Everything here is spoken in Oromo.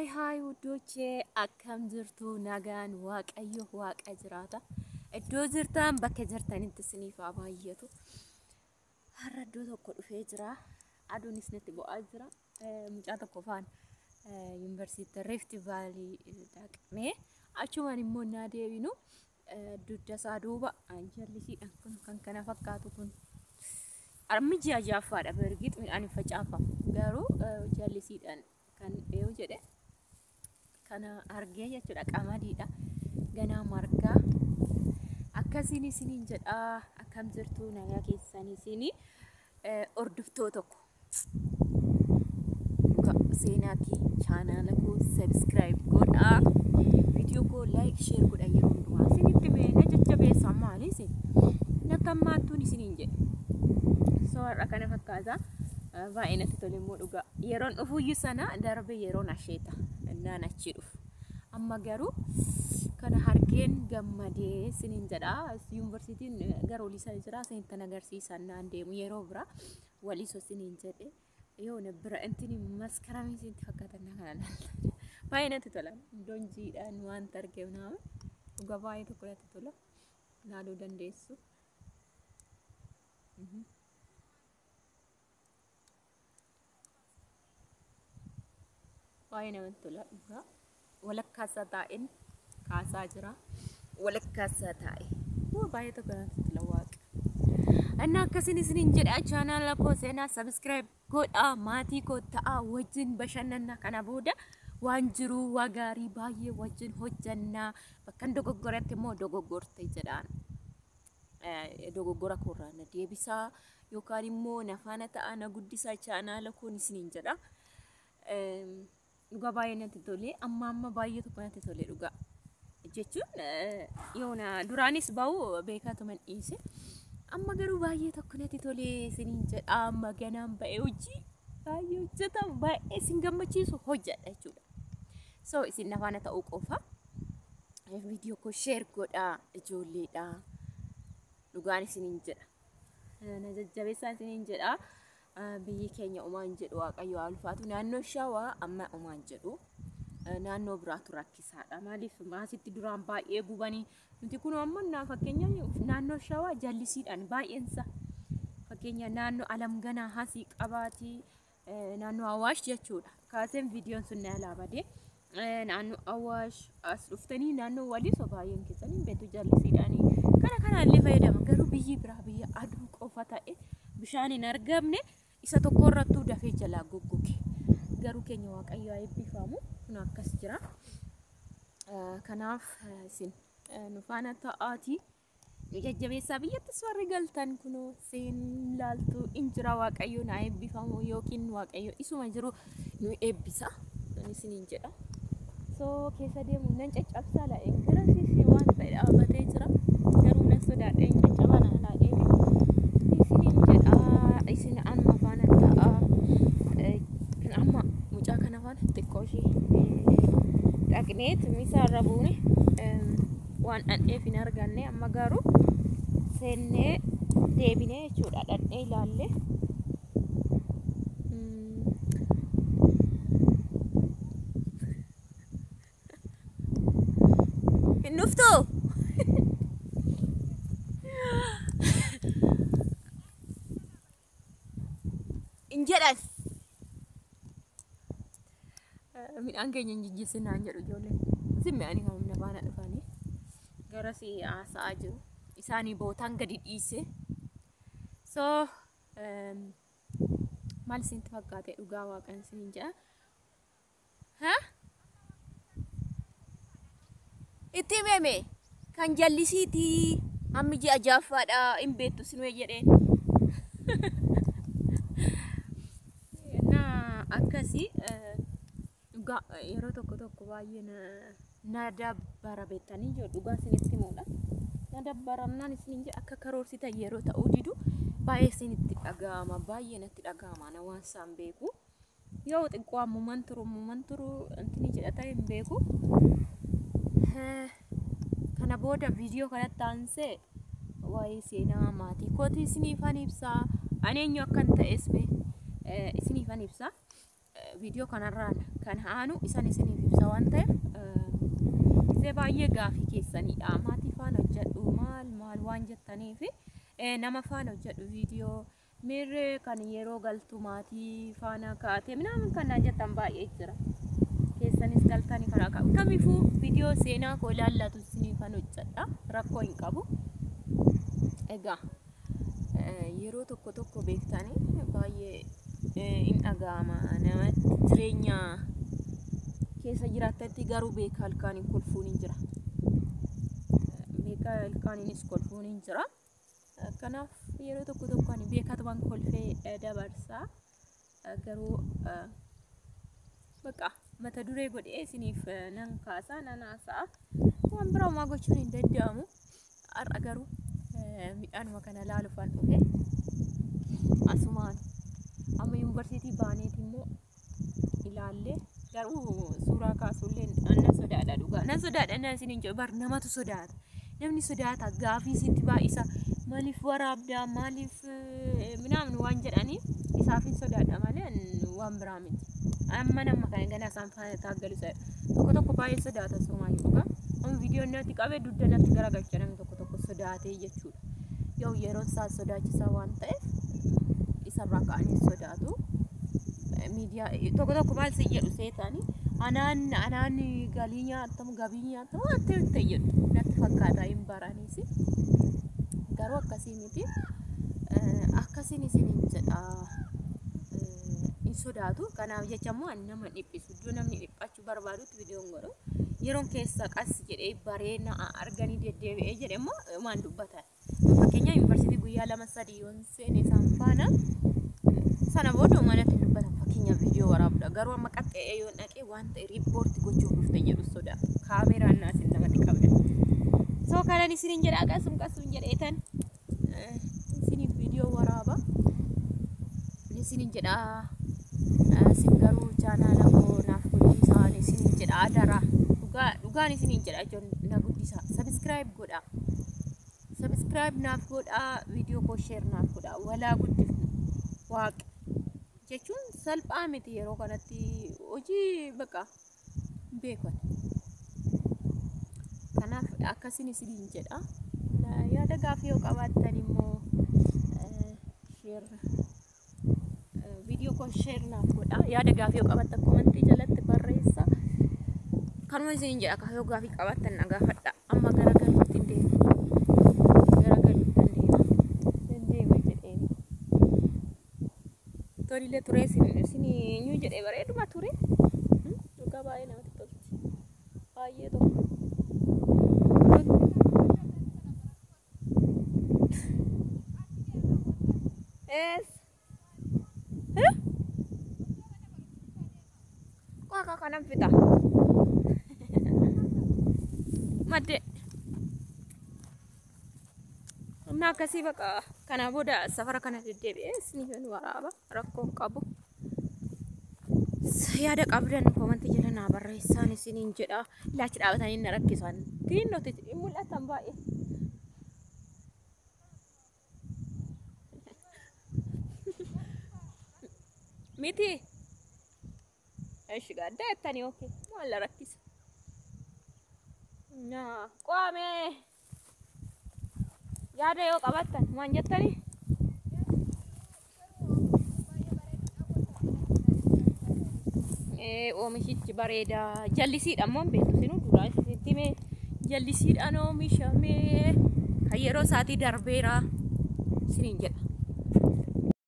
Hai wudoche akkam jirtu nagaan waaqayyo waaqa jiraata iddoo jirtan bakka jirtanitti isiniif baay'atu har'a iddoo tokko dhufee jira aduunis natti bu'aa jira mucaa tokko faan University Rift Valley dhaqnee achumaan immoo naa deebinu dudda isaa duuba jallisiidhaan kun kan kana fakkaatu kun armi ji'a ja'affaadha bergit midhaan facaafamu garuu jallisiidhaan kan eeyu jedhe kana argee jechuudha qamadiidha ganaa margaa akkasiin isiniin jedha akkam jirtu nagaa keessanii isini orduftoota tokko seenaati channel ko subscribe godha video ko like share godha yeroo hundumaa isinitti meena jajjabeessa maali isin nakammaattuun isiniin jedhe so har'a kana fakkaata baay'inatti tole immoo dhugaa yeroon dhufuyyuu sana darbe yeroon asheeta naan achi dhufu amma garuu kana harkeen gammadee isiniin jedha yuunivarsiitiin gara oliisaa jira seentan agarsiisan naan deemu yeroo bira waliisoo isiniin jedhe yoo na bira intini maskaramii isinitti fakkaatan kana baay'inatti tola iddoon jiidhaan waan argeefnaame dhugaa baay'ee tokkotti tola laaluu dandeessu. Baay'ee namatti tola dhugaa walakkaasa taa'een kaasaa jira walakkaasa taa'e baay'ee tokko namatti tola waaqa እና akkasiin isiniin jedha channel ko seenaa subscribe godha maatii ko ta'a wajjin bashannana kana booda waan jiru waa gaarii baay'ee wajjin hojjanna bakka dogoggoratti immoo dogoggorte jedhaan dogoggora koorana deebisaa yookaan immoo nafaana ta'a na guddisaa channel ko isiniin jedha dhugaa baay'ee natti tole amma baay'ee tokko natti tole dhugaa jechuun yoona duraanis bahu beekatu man dhiise amma garuu baay'ee tokko natti tole isiniin jedha amma ganaan ba'ee hojii baay'ee hojjetamu baay'ee isin gammachiisu hojjedha jechuudha so isin nafaana ta'uu qofa video ko share godha ijoolleedha dhugaan isiniin jedha na jajjabeessaa isiniin jedha biyyi keenya umaan jedhu waaqayyo alfaatu naannoo shawaa amma umaan jedhu naannoo biraatu rakkisaadha maaliif maasitti duraan baay'ee gubanii nuti kun amma fakkeenya naannoo shawaa jallisiidhaan baay'eensa fakkeenya naannoo alamganaa hasii qabaatii naannoo awaash jechuudha kaaseen viidiyoon sun na laabade naannoo awaash as dhuftanii naannoo waliso baay'een keessanii beetu jallisiidhaan kana illee fayyadama garuu biyyi biraa biyya aduu qofa ta'e bishaan hin argamne isa tokko irrattuu dafee jalaa goggoge garuu keenya waaqayyo eebbifamu kun akkas jira kanaaf isin nufaana ta'aati jajjabeessaa biyyattis warri galtan kunoo seen laaltu injira waaqayyo na eebbifamu yookiin waaqayyo isuma jiru nu eebbisa isiniin jedha so keessa deemu nan caccabsaa la gara sisi waan ta'e dhaabatee jira garuu nan sodaadhee caccabana na deebi isiniin jedha isin amma faana ta'a kan amma mucaa kana faana xiqqooshii dhaqneet misaarra buune waan dhandheef hin arganne amma garuu seennee deebinee jechuudha dhandhee ilaalle hin dhuftu hin jedhan midhaan keenya hin jijjiirsinaan jedhu ijoolleen simme'anii kan humna baana dhufanii gara si haasa'aa jiru isaanii bootaan gadi dhiise so maal isinitti fakkaate dhugaa waaqan isiniin jedha itti himeme kan jallisiitii hammi ji'a ja'affaadha hin beektu sinuu jedheen akkasii yeroo tokko baay'ee na dabbara beektanii jiru dhugaa isinitti himuudha na dabbarannaan isiniin jedha akka karoorsitan yeroo ta'uu didu baay'ee isinitti dhaga'ama baay'ee natti dhaga'ama na waan isaan beeku yoo xiqqoo ammuman turu intini jedhata hin beeku kana booda viidiyoo kanatti aansee waa'ee seenaa maatii kooti isiniifan ibsaa ani eenyu akkan ta'es isiniifan ibsaa viidiyoo kanarraan kan haanu isan isiniif ibsa waan ta'eef isee baay'ee gaafii keessanidha. Maatii faana hojjedhu maal waan jettaniif nama faana hojjedhu viidiyoo mirree kan yeroo galtu maatii faana kaatee minaamin kanaan jettan baay'ee jira. Keessanis galtanii karaa qabu. Kamiifuu viidiyoo seenaa koo ilaallatu isiniifan hojjedha. Rakkoo hin qabu. Egaa yeroo tokko beektanii baay'ee hin dhaga'ama namatti jireenya keessa jiraattatti garuu beeka halkaaniin kolfuun hin jira. Beeka halkaaniinis kolfuun hin jira. Kanaaf yeroo tokko ani beekatumaan kolfee dabarsaa garuu baqa mata duree godhee isiniif nan kaasaa nan haasa'a. Waan biraa homaa gochuun hin danda'amu. Har'a garuu midhaanuma kana laaluufan dhufe asumaan amma yuunivarsiitii baaneet immoo ilaallee garuu suuraa kaasuullee nan sodaadha dhugaa. Nan sodaadha nan isiniin jedhu bar namatu sodaata. Namni sodaata gaafii isinti baay'isa. Maaliif waraabdaa maaliif minaamin waan jedhaniif isaaf hin sodaadha malee waan biraa miti. Amma nama kana ganaa isaan faana taaggalu tokko baay'ee sodaata soomaayyuu dhugaa. Amma viidiyoo natti qabee dudda natti garagalcha namni tokko sodaatee jechuudha. Yoo yeroo isaa sodaachisaa waan ta'eef isarraa ka'anii sodaatu. Miidiyaa tokko maal si jedhu seetaanii anaan galii nyaatamu gabii nyaatamu waan ta'e jedhu natti fakkaataa hin baraniis. Garuu akkasii miti. Akkasiin isiniin jedha hin sodaatu. Kanaaf jecha immoo nama dhiphisu iddoo namni dhiphachuu barbaadutti viidiyoon godhu yeroon keessa qas jedhee bareena arganii deddeebi'ee jedhe immoo waan dubbatan. Fakkeenyaaf yuunivarsiitii guyyaa 2-3 yoon seene isaan faana sana booda manatti dubbatan fakkeenyaaf viidiyoo waraabudha. Garuu amma qaxxee yoon dhaqee waan ta'e riippoorti gochuuf dhufte jedhu sodaa. Kaameraan naasin namatti qabdan. So kanan isiniin jedha qasum jedheetan isiniif viidiyoo waraaba. Isiniin jedha isin garuu chaanaala koo naaf guddisaan isiniin jedha adara. Dhugaan isiniin jedha jechuun na guddisa. Subscribe godha. Subscribe naaf godha. Viidiyoo koo share naaf godha. Walaa guddifnu. Waaqa jechuun salphaa miti yeroo kanatti hojii baqa beekan. Kanaaf akkasiin isiniin jedha. Yaada gaafii yoo qabaattan immoo share viidiyoo koo share naaf godha. Yaada gaafii yoo qabaattan komentii jalatti barreessa. Kanuma isiniin jedha akka yoo gaafii qabaattan na gaafadha. Amma garagaluutti hin deemu. Dandeema jedheeni. Tolillee ture isinii jedhee bareeduma ture. Dhugaa baay'ee namatti tolti. Baay'ee tokko. Kok kanan fita. Made. Naa kasih baqa kana booda safara kana deddeebi'ee isiniifan waraaba rakkoo qabu. Yaada qabdan komentii jala naa barreessaa isiniin jedha. Ilaachi dhaabatanii na rakkisan. Kiinnooti mul'atan baay'ee. Miti. Eshi gadda ettani okay. Walla rakkisa. Naa qaame. Yaada yoo qabattan waan jettani? Oomishichi bareeda. Jallisiidha ammoo beektu sinu duraan isinitti mee jallisiidhaan oomishamee kan yeroo isaatii darbeera isiniin jedha.